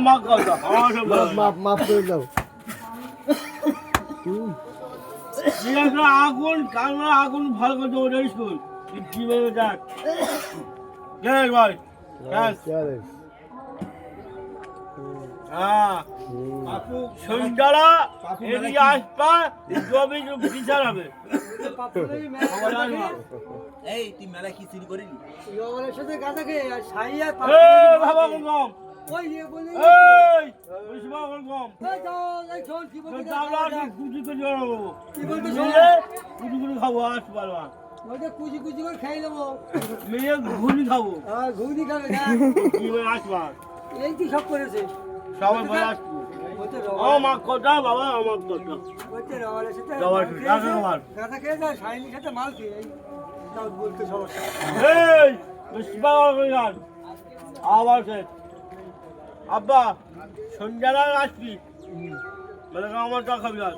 মাফ করে দাও, আমার সব মাফ করে দাও। আগুন কামড়া আগুন ভালো করে দেবো স্কুল কি বলবো যাক ভাই হ্যাঁ সন্ধ্যারা এদিকে আসবা জমি বিচার হবে। এই তুই মেলা কি চুরি করিনি? বাবা কম খাবো আসতে পারবা কুচি কুচি করে খাই নেবো। মেয়ে ঘুগনি খাবো ঘুগনি খাবে কি বলে আসবা এই কি সব করেছে সবাই বলে আসবো আমার কথা বাবা আমার কথা গাঁদা খেয়ে যায় সাইনির সাথে মাল খেয়ে বলতে সমস্যা আবার আব্বা সন্ধ্যাবেলা আসবি বলে আমার টাকা খাবি আর